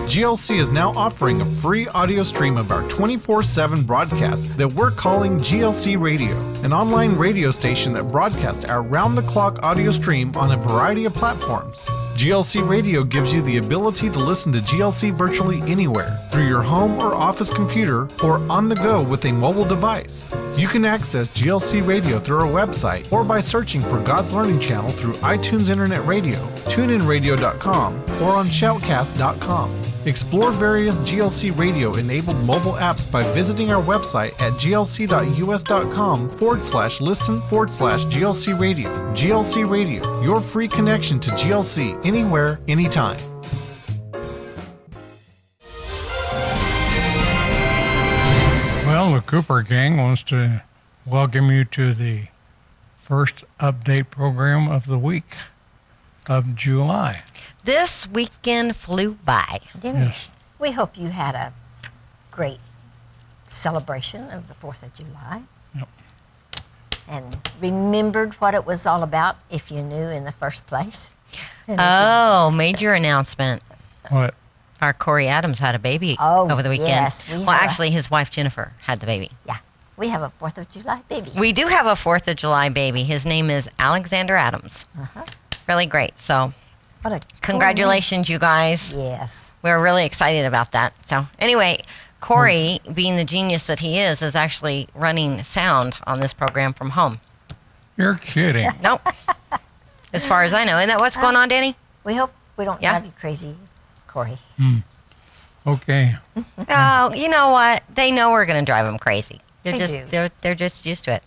GLC is now offering a free audio stream of our 24/7 broadcast that we're calling GLC Radio, an online radio station that broadcasts our round-the-clock audio stream on a variety of platforms. GLC Radio gives you the ability to listen to GLC virtually anywhere, through your home or office computer, or on the go with a mobile device. You can access GLC Radio through our website or by searching for God's Learning Channel through iTunes Internet Radio, TuneInRadio.com, or on Shoutcast.com. Explore various GLC Radio-enabled mobile apps by visiting our website at glc.us.com/listen/GLC Radio. GLC Radio, your free connection to GLC anywhere, anytime. Well, the Cooper Gang wants to welcome you to the first update program of the week of July. This weekend flew by. Didn't Yes. it? We hope you had a great celebration of the 4th of July. Yep. And remembered what it was all about if you knew in the first place. And if Oh, major announcement. What? Our Corey Adams had a baby Oh, over the weekend. yes, we Well, have a- actually, his wife Jennifer had the baby. we have a 4th of July baby. We do have a 4th of July baby. His name is Alexander Adams. Uh-huh. Really great. So, What a cool congratulations, you guys. name. Yes. We're really excited about that. So, anyway, Corey, being the genius that he is actually running sound on this program from home. You're kidding. Nope. As far as I know. Isn't that what's going on, Danny? We hope we don't Yeah. drive you crazy, Corey. Okay. Oh, you know what? They know we're going to drive them crazy. They do. They're just used to it.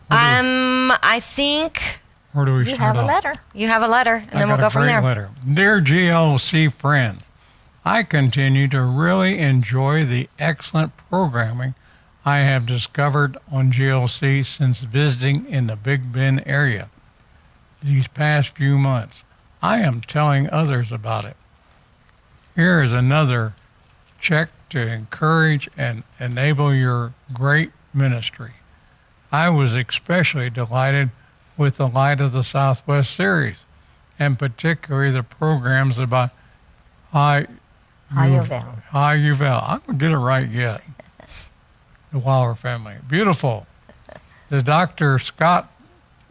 I think Where do we You start have a off? letter. you have a letter, and then we'll go from great there. Letter. Dear GLC friends, I continue to really enjoy the excellent programming I have discovered on GLC since visiting in the Big Bend area these past few months. I am telling others about it. Here is another check to encourage and enable your great ministry. I was especially delighted with the Light of the Southwest series, and particularly the programs about Hayuvel. Hayuvel. I'm going to get it right yet. The Waller family. Beautiful. The Dr. Scott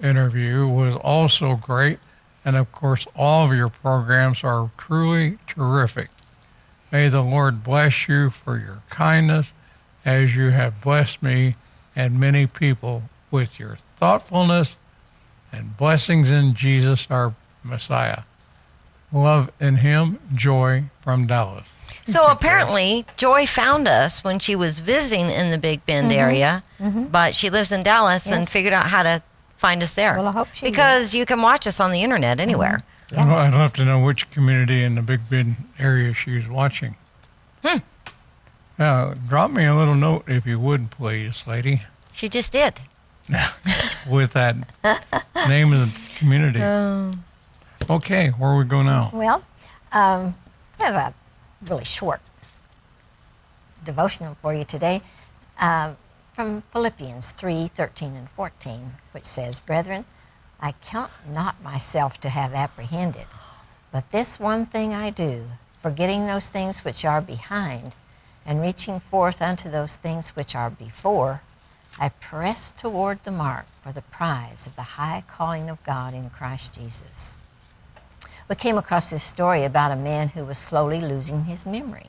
interview was also great, and of course, all of your programs are truly terrific. May the Lord bless you for your kindness as you have blessed me and many people with your thoughtfulness and blessings in Jesus, our Messiah. Love in him, Joy from Dallas. So apparently, Joy found us when she was visiting in the Big Bend area, but she lives in Dallas and Yes. figured out how to find us there. Well, I hope she because you can watch us on the internet anywhere. Yeah. Well, I'd love to know which community in the Big Bend area she's watching. Drop me a little note if you would, please, lady, She just did. with that name of the community. Okay, where we go now? Well, I have a really short devotional for you today from Philippians 3:13 and 14, which says, Brethren, I count not myself to have apprehended, but this one thing I do, forgetting those things which are behind, and reaching forth unto those things which are before, I press toward the mark for the prize of the high calling of God in Christ Jesus. We came across this story about a man who was slowly losing his memory.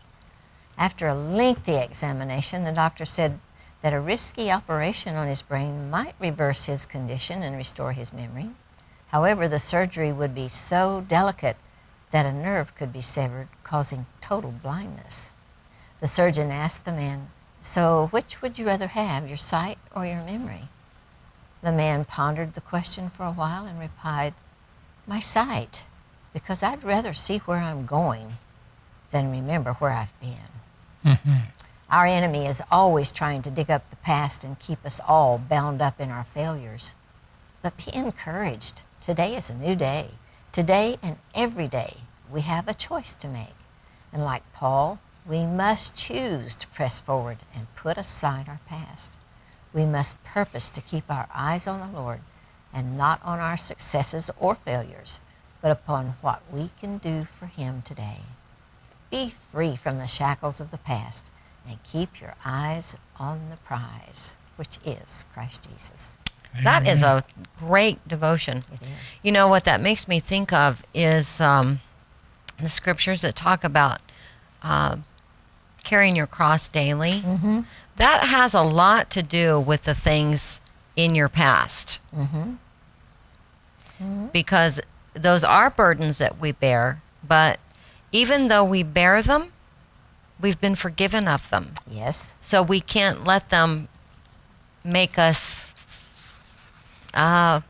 After a lengthy examination, the doctor said that a risky operation on his brain might reverse his condition and restore his memory. However, the surgery would be so delicate that a nerve could be severed, causing total blindness. The surgeon asked the man, So which would you rather have, your sight or your memory? The man pondered the question for a while and replied, My sight, because I'd rather see where I'm going than remember where I've been. Our enemy is always trying to dig up the past and keep us all bound up in our failures. But be encouraged. Today is a new day. Today and every day we have a choice to make. And like Paul, we must choose to press forward and put aside our past. We must purpose to keep our eyes on the Lord and not on our successes or failures, but upon what we can do for him today. Be free from the shackles of the past and keep your eyes on the prize, which is Christ Jesus. That is a great devotion. It is. You know what that makes me think of is the scriptures that talk about carrying your cross daily. Mm-hmm. That has a lot to do with the things in your past. Mm-hmm. Mm-hmm. Because those are burdens that we bear, but even though we bear them, we've been forgiven of them. Yes. So we can't let them make us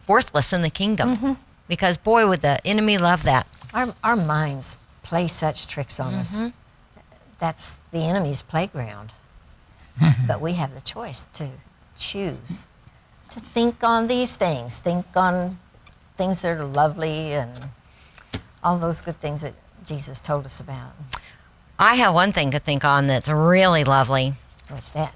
worthless in the kingdom. Mm-hmm. Because, boy, would the enemy love that. Our minds play such tricks on us. Mm-hmm. That's the enemy's playground. But we have the choice to choose to think on these things, think on things that are lovely and all those good things that Jesus told us about. I have one thing to think on that's really lovely. What's that?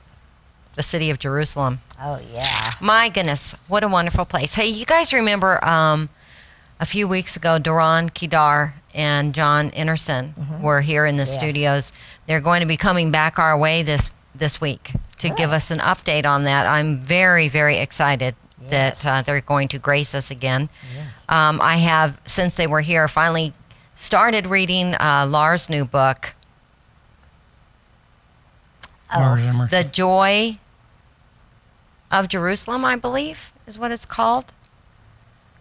The city of Jerusalem. Oh, yeah. My goodness, what a wonderful place. Hey, you guys remember a few weeks ago, Duran Kedar and John Innerson were here in the Yes. studios. They're going to be coming back our way this week to give us an update on that. I'm very, very excited Yes. that they're going to grace us again. Yes. I have, since they were here, finally started reading Lars' new book, Lars Emerson. The Joy of Jerusalem, I believe, is what it's called.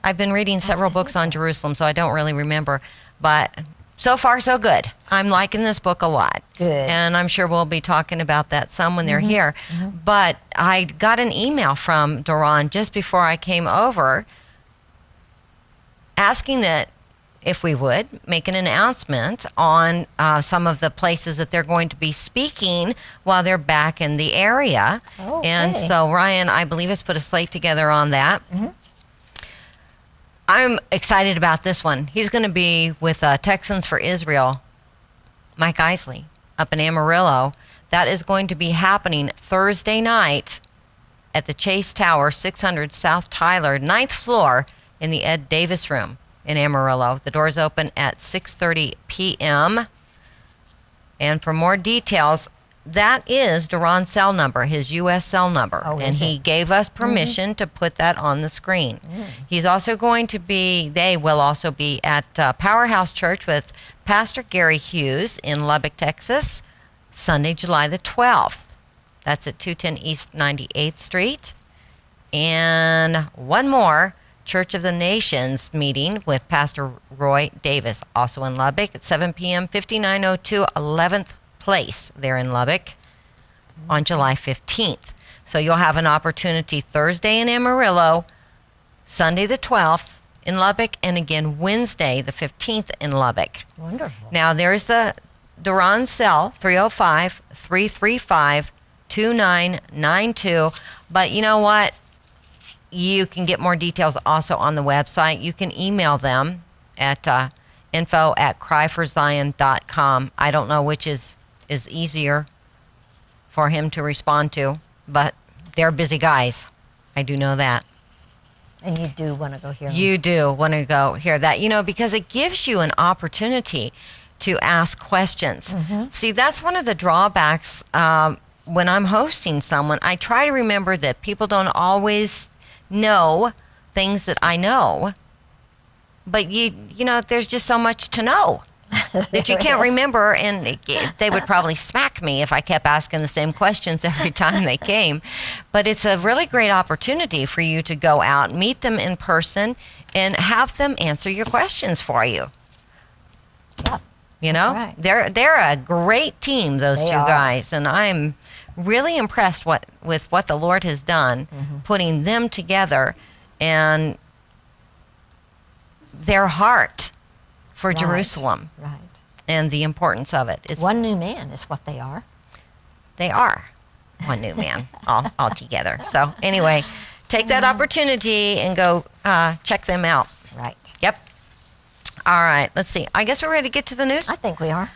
I've been reading several books on Jerusalem, so I don't really remember. But so far, so good. I'm liking this book a lot. Good. And I'm sure we'll be talking about that some when they're here. But I got an email from Duran just before I came over asking that if we would make an announcement on some of the places that they're going to be speaking while they're back in the area. Okay. And so Ryan, I believe, has put a slate together on that. I'm excited about this one. He's going to be with Texans for Israel, Mike Isley, up in Amarillo. That is going to be happening Thursday night at the Chase Tower, 600 South Tyler, 9th floor in the Ed Davis Room in Amarillo. The doors open at 6:30 p.m. And for more details, that is Duran's cell number, his U.S. cell number. Oh, and is he it? gave us permission to put that on the screen. He's also going to be, they will also be at Powerhouse Church with Pastor Gary Hughes in Lubbock, Texas, Sunday, July the 12th. That's at 210 East 98th Street. And one more, Church of the Nations meeting with Pastor Roy Davis, also in Lubbock at 7 p.m., 5902 11th Place there in Lubbock on July 15th. So you'll have an opportunity Thursday in Amarillo, Sunday the 12th in Lubbock, and again Wednesday the 15th in Lubbock. Wonderful. Now there's the Duran cell, 305-335-2992. But you know what? You can get more details also on the website. You can email them at info@cryforzion.com. I don't know which is easier for him to respond to, but they're busy guys. I do know that. And you do want to go hear them. You do want to go hear that, because it gives you an opportunity to ask questions. See, that's one of the drawbacks when I'm hosting someone. I try to remember that people don't always know things that I know, but you know, there's just so much to know that you can't remember, and they would probably smack me if I kept asking the same questions every time they came. But it's a really great opportunity for you to go out, meet them in person, and have them answer your questions for you. Yep. You know, right. they're a great team, those They two are. guys, and I'm really impressed with what the Lord has done, putting them together and their heart for Right. Jerusalem Right. and the importance of it. It's, One new man is what they are. they are one new man all together. So anyway, take that opportunity and go check them out. Right. Yep. All right. Let's see. I guess we're ready to get to the news. I think we are.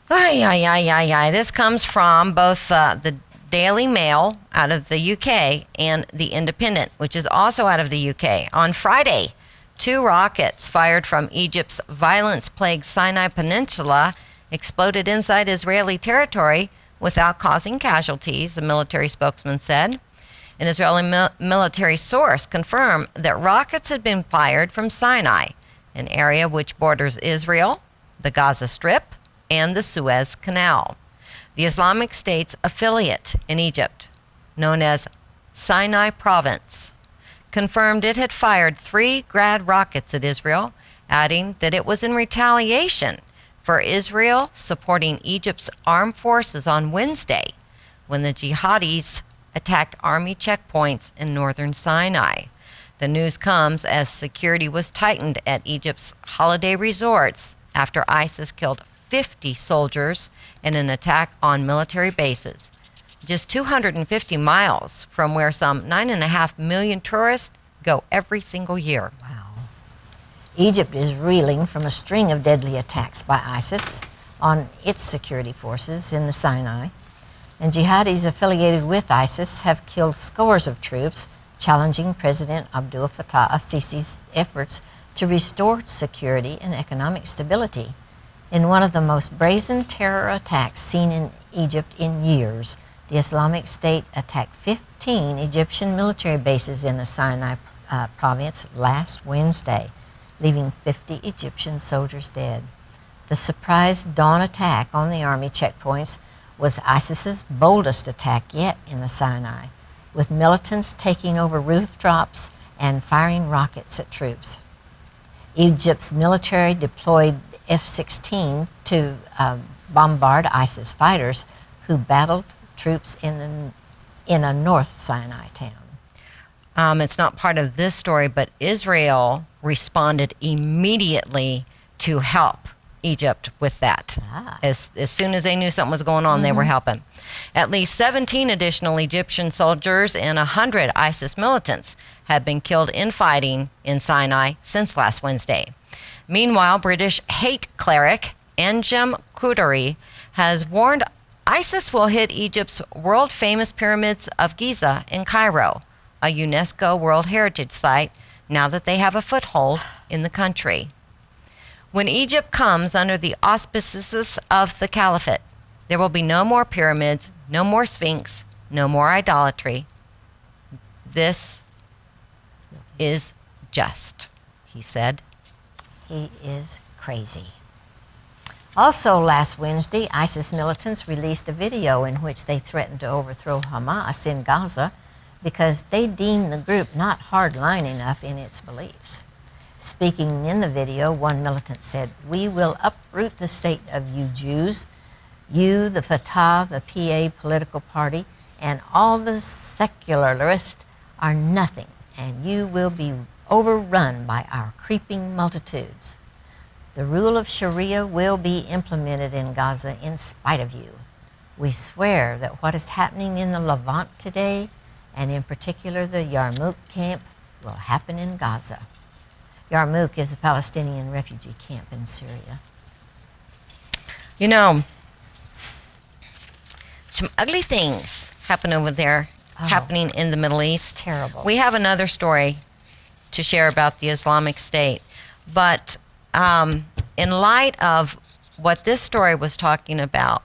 This comes from both the Daily Mail out of the UK and the Independent, which is also out of the UK. On Friday, 2 rockets fired from Egypt's violence-plagued Sinai Peninsula exploded inside Israeli territory without causing casualties, a military spokesman said. An Israeli military source confirmed that rockets had been fired from Sinai, an area which borders Israel, the Gaza Strip, and the Suez Canal. The Islamic State's affiliate in Egypt, known as Sinai Province, confirmed it had fired 3 Grad rockets at Israel, adding that it was in retaliation for Israel supporting Egypt's armed forces on Wednesday when the jihadis attacked army checkpoints in northern Sinai. The news comes as security was tightened at Egypt's holiday resorts after ISIS killed 50 soldiers in an attack on military bases, just 250 miles from where some 9.5 million tourists go every single year. Wow. Egypt is reeling from a string of deadly attacks by ISIS on its security forces in the Sinai, and jihadis affiliated with ISIS have killed scores of troops, challenging President Abdel Fattah al-Sisi's efforts to restore security and economic stability. In one of the most brazen terror attacks seen in Egypt in years, the Islamic State attacked 15 Egyptian military bases in the Sinai province last Wednesday, leaving 50 Egyptian soldiers dead. The surprise dawn attack on the army checkpoints was ISIS's boldest attack yet in the Sinai, with militants taking over rooftops and firing rockets at troops. Egypt's military deployed F-16 to bombard ISIS fighters who battled troops in a North Sinai town. It's not part of this story, but Israel responded immediately to help Egypt with that. As soon as they knew something was going on, they were helping. At least 17 additional Egyptian soldiers and 100 ISIS militants have been killed in fighting in Sinai since last Wednesday. Meanwhile, British hate cleric Anjem Choudary has warned ISIS will hit Egypt's world-famous pyramids of Giza in Cairo, a UNESCO World Heritage Site, now that they have a foothold in the country. When Egypt comes under the auspices of the Caliphate, there will be no more pyramids, no more Sphinx, no more idolatry. This is just, he said. He is crazy. Also last Wednesday, ISIS militants released a video in which they threatened to overthrow Hamas in Gaza because they deemed the group not hardline enough in its beliefs. Speaking in the video, one militant said, "We will uproot the state of you Jews, you, the Fatah, the PA political party, and all the secularists are nothing, and you will be overrun by our creeping multitudes. The rule of Sharia will be implemented in Gaza in spite of you. We swear that what is happening in the Levant today, and in particular the Yarmouk camp, will happen in Gaza." Yarmouk is a Palestinian refugee camp in Syria. You know, some ugly things happen over there, happening in the Middle East. Terrible. We have another story to share about the Islamic State, but in light of what this story was talking about,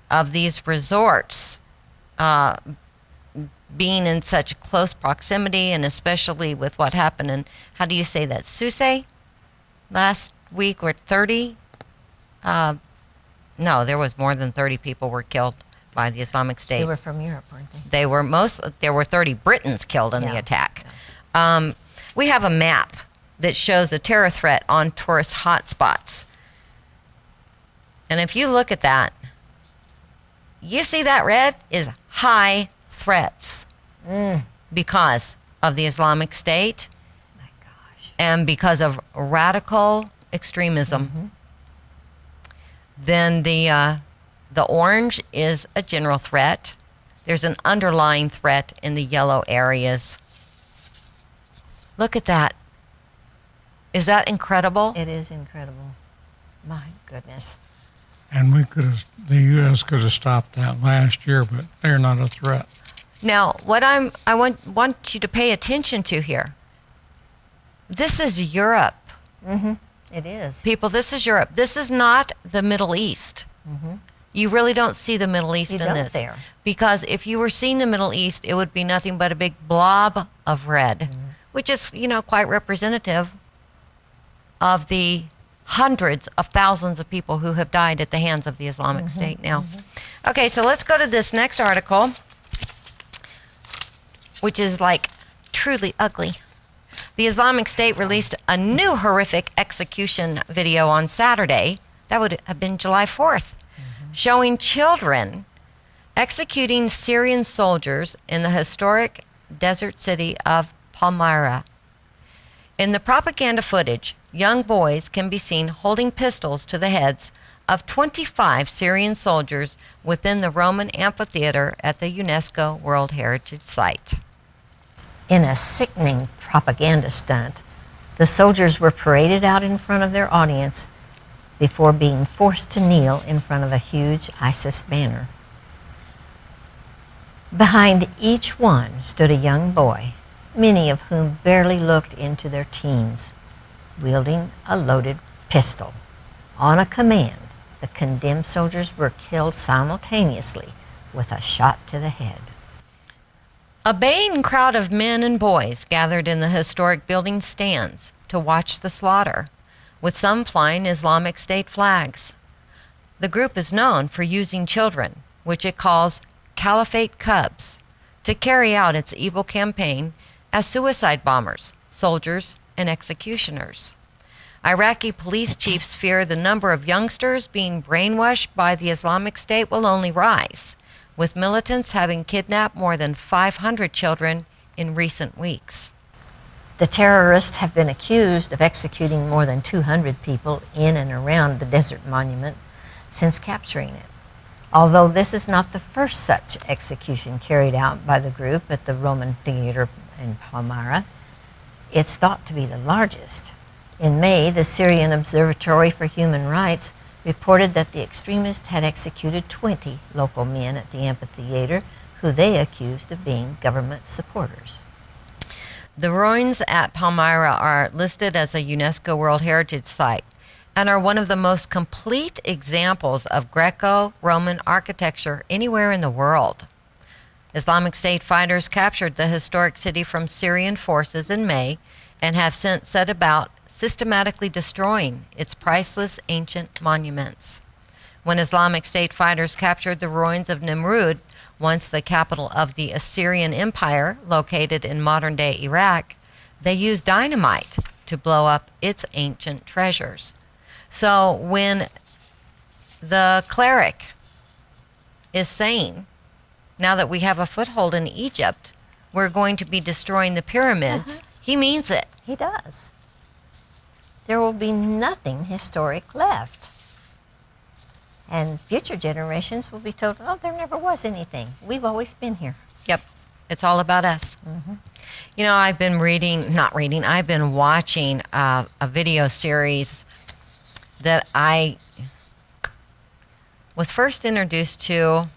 of these resorts being in such close proximity, and especially with what happened in, how do you say that, Sousse last week, where 30, no, there was more than 30 people were killed by the Islamic State. They were from Europe, weren't they? There were 30 Britons killed in the attack. Yeah. We have a map that shows a terror threat on tourist hotspots. And if you look at that, you see that red is high threats because of the Islamic State. My gosh. And because of radical extremism. Then the orange is a general threat. There's an underlying threat in the yellow areas. Look at that. Is that incredible? It is incredible. My goodness. And the U.S. could have stopped that last year, but they're not a threat. Now, what I want you to pay attention to here, this is Europe. It is. People, this is Europe. This is not the Middle East. You really don't see the Middle East You in don't this. there. Because if you were seeing the Middle East, it would be nothing but a big blob of red, which is, quite representative of the hundreds of thousands of people who have died at the hands of the Islamic State now. Okay, so let's go to this next article, which is like truly ugly. The Islamic State released a new horrific execution video on Saturday. That would have been July 4th, showing children executing Syrian soldiers in the historic desert city of Palmyra. In the propaganda footage, young boys can be seen holding pistols to the heads of 25 Syrian soldiers within the Roman amphitheatre at the UNESCO World Heritage Site. In a sickening propaganda stunt, the soldiers were paraded out in front of their audience before being forced to kneel in front of a huge ISIS banner. Behind each one stood a young boy, many of whom barely looked into their teens, wielding a loaded pistol. On a command, the condemned soldiers were killed simultaneously with a shot to the head. A baying crowd of men and boys gathered in the historic building stands to watch the slaughter, with some flying Islamic State flags. The group is known for using children, which it calls Caliphate Cubs, to carry out its evil campaign as suicide bombers, soldiers, and executioners. Iraqi police chiefs fear the number of youngsters being brainwashed by the Islamic State will only rise, with militants having kidnapped more than 500 children in recent weeks. The terrorists have been accused of executing more than 200 people in and around the desert monument since capturing it. Although this is not the first such execution carried out by the group at the Roman theater in Palmyra, it's thought to be the largest. In May, the Syrian Observatory for Human Rights reported that the extremists had executed 20 local men at the amphitheater who they accused of being government supporters. The ruins at Palmyra are listed as a UNESCO World Heritage Site and are one of the most complete examples of Greco-Roman architecture anywhere in the world. Islamic State fighters captured the historic city from Syrian forces in May and have since set about systematically destroying its priceless ancient monuments. When Islamic State fighters captured the ruins of Nimrud, once the capital of the Assyrian Empire, located in modern-day Iraq, they used dynamite to blow up its ancient treasures. So when the cleric is saying, now that we have a foothold in Egypt, we're going to be destroying the pyramids, he means it. He does. There will be nothing historic left. And future generations will be told, oh, there never was anything. We've always been here. Yep. It's all about us. You know, I've been I've been watching a video series that I was first introduced to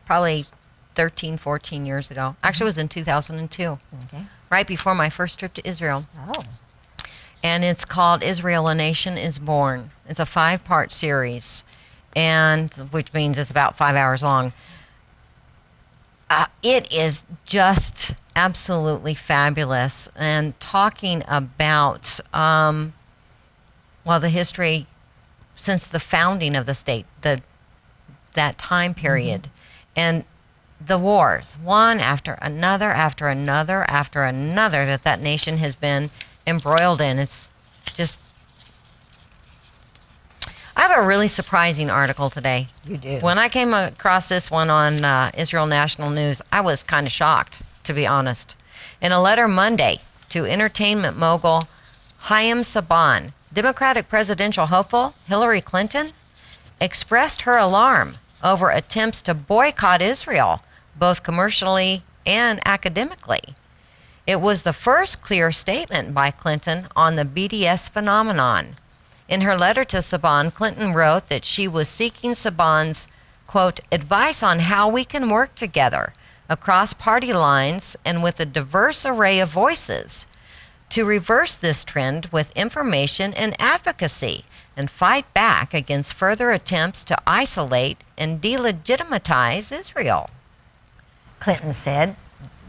probably 13, 14 years ago. Actually, it was in 2002, right before my first trip to Israel. Oh. And it's called Israel, A Nation is Born. It's a 5-part series, and which means it's about 5 hours long. It is just absolutely fabulous, and talking about the history since the founding of the state, that time period, and the wars, one after another, that nation has been embroiled in. It's just, I have a really surprising article today. You do. When I came across this one on Israel National News, I was kind of shocked, to be honest. In a letter Monday to entertainment mogul Chaim Saban, Democratic presidential hopeful Hillary Clinton expressed her alarm over attempts to boycott Israel, both commercially and academically. It was the first clear statement by Clinton on the BDS phenomenon. In her letter to Saban, Clinton wrote that she was seeking Saban's, quote, advice on how we can work together across party lines and with a diverse array of voices to reverse this trend with information and advocacy and fight back against further attempts to isolate and delegitimize Israel. Clinton said,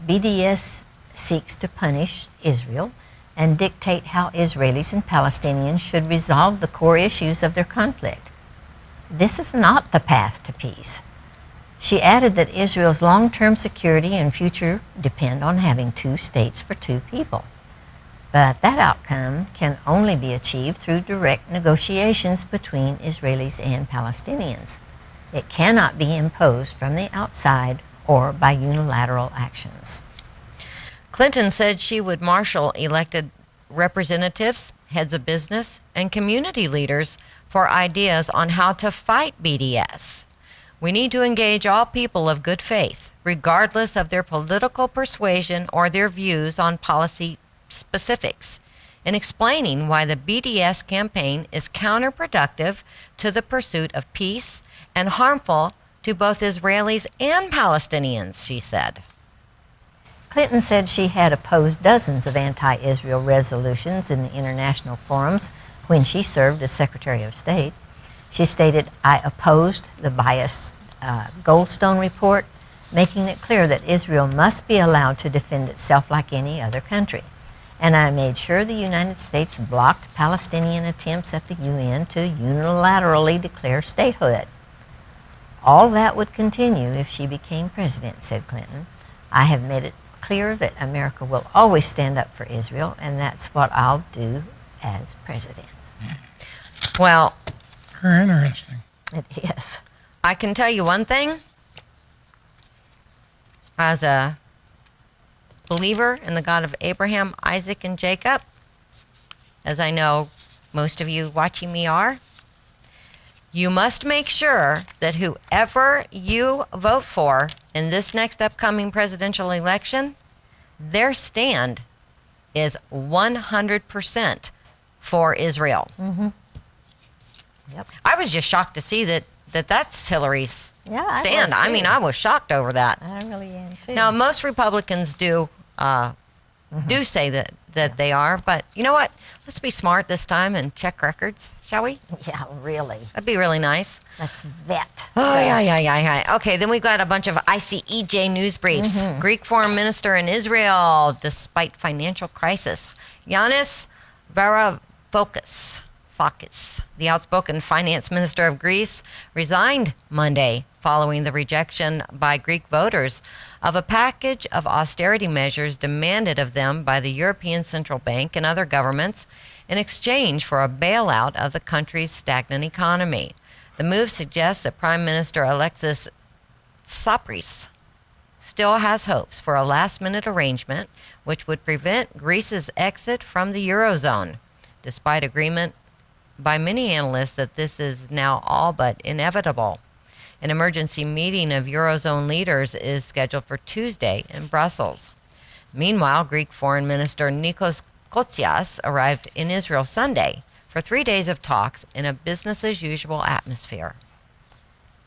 BDS seeks to punish Israel and dictate how Israelis and Palestinians should resolve the core issues of their conflict. This is not the path to peace. She added that Israel's long-term security and future depend on having 2 states for 2 people. But that outcome can only be achieved through direct negotiations between Israelis and Palestinians. It cannot be imposed from the outside or by unilateral actions. Clinton said she would marshal elected representatives, heads of business, and community leaders for ideas on how to fight BDS. We need to engage all people of good faith, regardless of their political persuasion or their views on policy specifics, in explaining why the BDS campaign is counterproductive to the pursuit of peace and harmful to both Israelis and Palestinians, she said. Clinton said she had opposed dozens of anti-Israel resolutions in the international forums when she served as Secretary of State. She stated, I opposed the biased Goldstone report, making it clear that Israel must be allowed to defend itself like any other country. And I made sure the United States blocked Palestinian attempts at the UN to unilaterally declare statehood. All that would continue if she became president, said Clinton. I have made it clear that America will always stand up for Israel, and that's what I'll do as president. Well, Very interesting. It is. I can tell you one thing. As a believer in the God of Abraham, Isaac, and Jacob, as I know most of you watching me are, you must make sure that whoever you vote for in this next upcoming presidential election, their stand is 100% for Israel. Mm-hmm. Yep. I was just shocked to see that's Hillary's Yeah, stand. I mean, I was shocked over that. I really am too. Now, most Republicans do say that they are, but you know what? Let's be smart this time and check records, shall we? Yeah, really. That'd be really nice. Let's vet. Oh, yeah. Okay, then we've got a bunch of ICEJ news briefs. Greek foreign minister in Israel, despite financial crisis. Yanis Varoufakis, the outspoken finance minister of Greece, resigned Monday following the rejection by Greek voters of a package of austerity measures demanded of them by the European Central Bank and other governments in exchange for a bailout of the country's stagnant economy. The move suggests that Prime Minister Alexis Tsipras still has hopes for a last-minute arrangement which would prevent Greece's exit from the Eurozone, despite agreement by many analysts that this is now all but inevitable. An emergency meeting of Eurozone leaders is scheduled for Tuesday in Brussels. Meanwhile, Greek Foreign Minister Nikos Kotzias arrived in Israel Sunday for 3 days of talks in a business-as-usual atmosphere.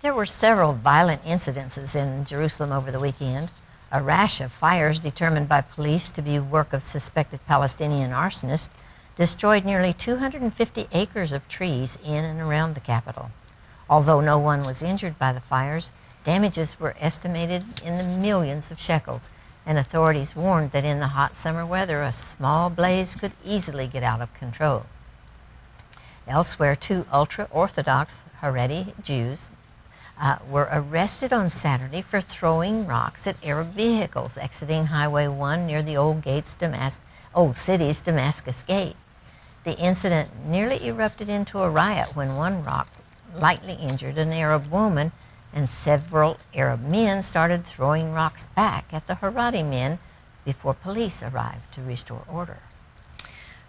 There were several violent incidences in Jerusalem over the weekend. A rash of fires determined by police to be work of suspected Palestinian arsonists destroyed nearly 250 acres of trees in and around the capital. Although no one was injured by the fires, damages were estimated in the millions of shekels, and authorities warned that in the hot summer weather, a small blaze could easily get out of control. Elsewhere, 2 ultra-Orthodox Haredi Jews were arrested on Saturday for throwing rocks at Arab vehicles exiting Highway 1 near the old city's Damascus Gate. The incident nearly erupted into a riot when one rock lightly injured an Arab woman, and several Arab men started throwing rocks back at the Haredi men before police arrived to restore order.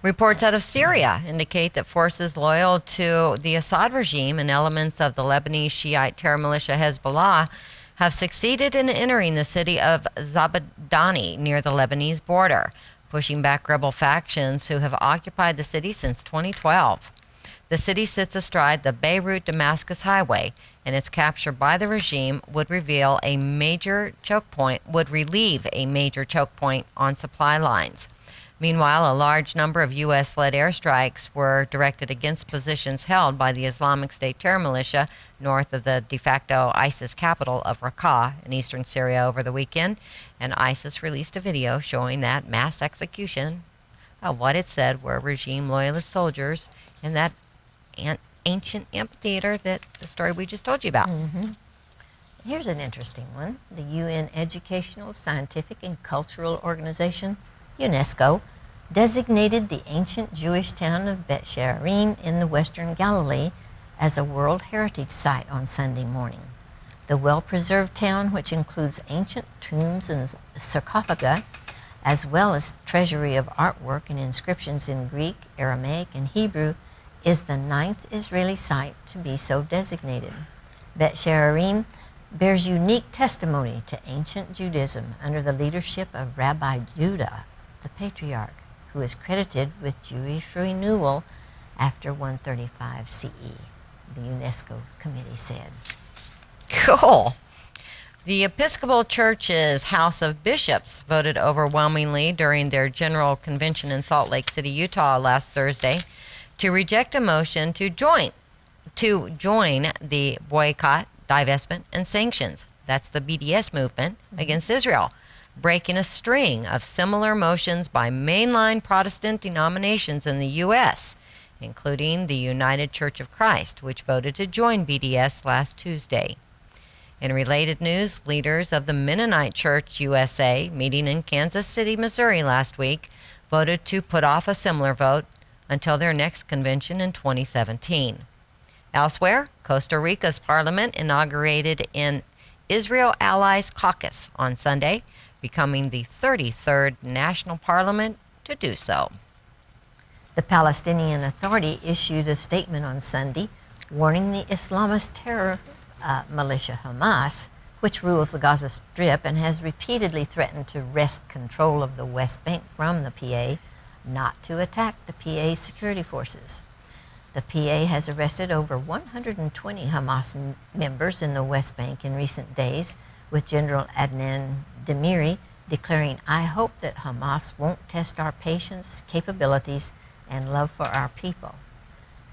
Reports out of Syria indicate that forces loyal to the Assad regime and elements of the Lebanese Shiite terror militia Hezbollah have succeeded in entering the city of Zabadani near the Lebanese border, pushing back rebel factions who have occupied the city since 2012. The city sits astride the Beirut-Damascus highway, and its capture by the regime would relieve a major choke point on supply lines. Meanwhile, a large number of U.S.-led airstrikes were directed against positions held by the Islamic State terror militia north of the de facto ISIS capital of Raqqa in eastern Syria over the weekend. And ISIS released a video showing that mass execution of what it said were regime loyalist soldiers in that ancient amphitheater that the story we just told you about. Here's an interesting one. The UN Educational, Scientific, and Cultural Organization, UNESCO, designated the ancient Jewish town of Bet She'arim in the western Galilee as a World Heritage Site on Sunday morning. The well-preserved town, which includes ancient tombs and sarcophagi, as well as treasury of artwork and inscriptions in Greek, Aramaic, and Hebrew, is the 9th Israeli site to be so designated. Bet She'arim bears unique testimony to ancient Judaism under the leadership of Rabbi Judah, the patriarch, who is credited with Jewish renewal after 135 CE, the UNESCO committee said. Cool. The Episcopal Church's House of Bishops voted overwhelmingly during their general convention in Salt Lake City, Utah last Thursday to reject a motion to join the boycott, divestment, and sanctions. That's the BDS movement against Israel, breaking a string of similar motions by mainline Protestant denominations in the U.S., including the United Church of Christ, which voted to join BDS last Tuesday. In related news, leaders of the Mennonite Church USA, meeting in Kansas City, Missouri last week, voted to put off a similar vote until their next convention in 2017. Elsewhere, Costa Rica's parliament inaugurated an Israel Allies Caucus on Sunday, becoming the 33rd national parliament to do so. The Palestinian Authority issued a statement on Sunday warning the Islamist terror militia Hamas, which rules the Gaza Strip and has repeatedly threatened to wrest control of the West Bank from the PA, not to attack the PA's security forces. The PA has arrested over 120 Hamas members in the West Bank in recent days, with General Adnan Demiri declaring, "I hope that Hamas won't test our patience, capabilities, and love for our people."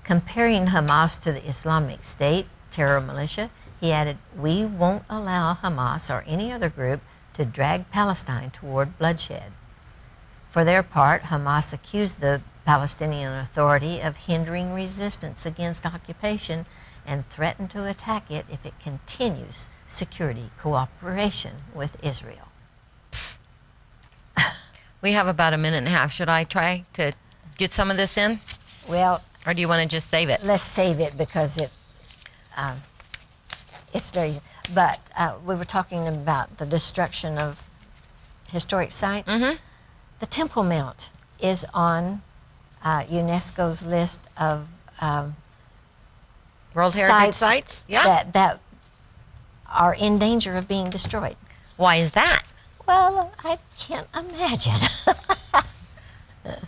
Comparing Hamas to the Islamic State terror militia, he added, "We won't allow Hamas or any other group to drag Palestine toward bloodshed." For their part, Hamas accused the Palestinian Authority of hindering resistance against occupation and threatened to attack it if it continues security cooperation with Israel. We have about a minute and a half. Should I try to get some of this in? Well, Or do you want to just save it? let's save it because it's very, but we were talking about the destruction of historic sites. The Temple Mount is on UNESCO's list of World Heritage Sites? Yeah. that are in danger of being destroyed. Why is that? Well, I can't imagine.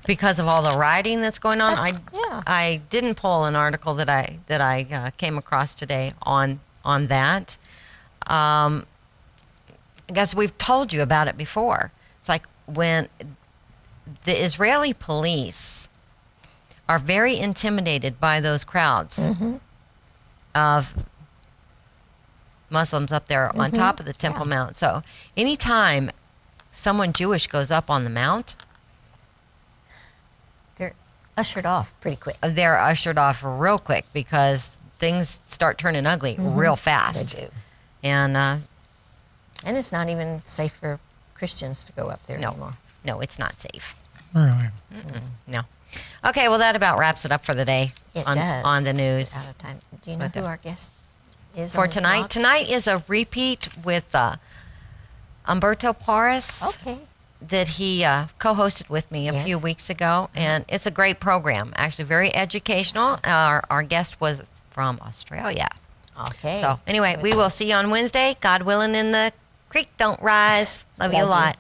Because of all the rioting that's going on? Yeah. I didn't pull an article that I came across today on that. I guess we've told you about it before. It's like when the Israeli police are very intimidated by those crowds of Muslims up there on top of the Temple Mount. So anytime someone Jewish goes up on the Mount, They're ushered off pretty quick. they're ushered off real quick because things start turning ugly real fast. They do. And And it's not even safe for Christians to go up there anymore. no, it's not safe. Really? No. Okay, well, that about wraps it up for the day It on does. the news. We're out of time. Do you know Okay. who our guest is For on the tonight. box? Tonight is a repeat with Umberto Paris Okay. that he co-hosted with me a few Yes. weeks ago, and it's a great program. Actually, very educational. Our guest was from Australia. Okay. So anyway, we will see you on Wednesday. God willing, and the creek don't rise. Love you a Love you. lot.